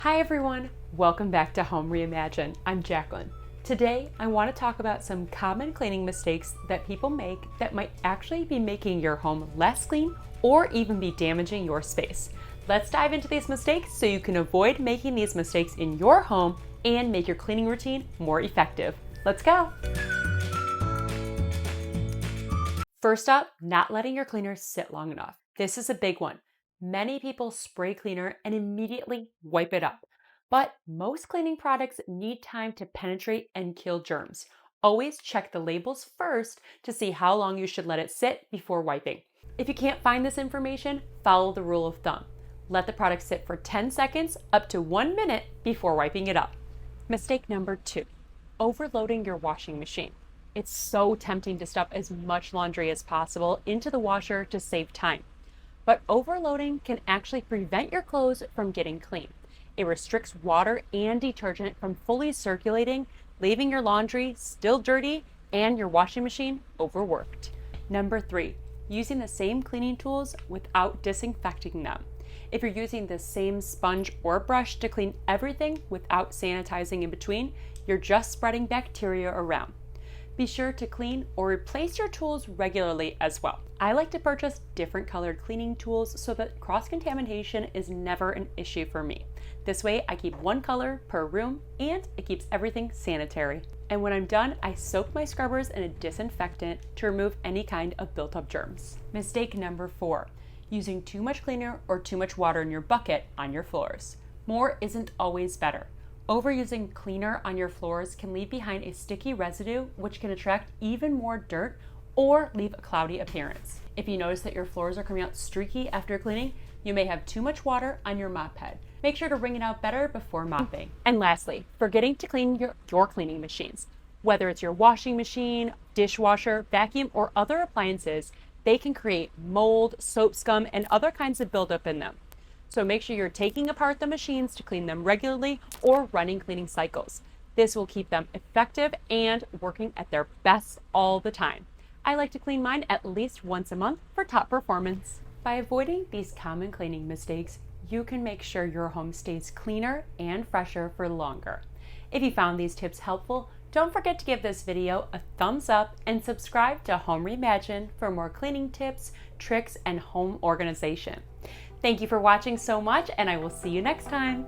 Hi everyone, welcome back to Home Reimagined. I'm Jacqueline. Today I want to talk about some common cleaning mistakes that people make that might actually be making your home less clean or even be damaging your space. Let's dive into these mistakes so you can avoid making these mistakes in your home and make your cleaning routine more effective. Let's go! First up, not letting your cleaner sit long enough. This is a big one. Many people spray cleaner and immediately wipe it up. But most cleaning products need time to penetrate and kill germs. Always check the labels first to see how long you should let it sit before wiping. If you can't find this information, follow the rule of thumb. Let the product sit for 10 seconds up to 1 minute before wiping it up. Mistake number 2, overloading your washing machine. It's so tempting to stuff as much laundry as possible into the washer to save time. But overloading can actually prevent your clothes from getting clean. It restricts water and detergent from fully circulating, leaving your laundry still dirty and your washing machine overworked. Number 3, using the same cleaning tools without disinfecting them. If you're using the same sponge or brush to clean everything without sanitizing in between, you're just spreading bacteria around. Be sure to clean or replace your tools regularly as well. I like to purchase different colored cleaning tools so that cross-contamination is never an issue for me. This way I keep one color per room and it keeps everything sanitary. And when I'm done, I soak my scrubbers in a disinfectant to remove any kind of built-up germs. Mistake number 4, using too much cleaner or too much water in your bucket on your floors. More isn't always better. Overusing cleaner on your floors can leave behind a sticky residue which can attract even more dirt or leave a cloudy appearance. If you notice that your floors are coming out streaky after cleaning, you may have too much water on your mop head. Make sure to wring it out better before mopping. And lastly, forgetting to clean your cleaning machines. Whether it's your washing machine, dishwasher, vacuum, or other appliances, they can create mold, soap scum, and other kinds of buildup in them. So make sure you're taking apart the machines to clean them regularly or running cleaning cycles. This will keep them effective and working at their best all the time. I like to clean mine at least once a month for top performance. By avoiding these common cleaning mistakes, you can make sure your home stays cleaner and fresher for longer. If you found these tips helpful, don't forget to give this video a thumbs up and subscribe to Home Reimagined for more cleaning tips, tricks, and home organization. Thank you for watching so much, and I will see you next time.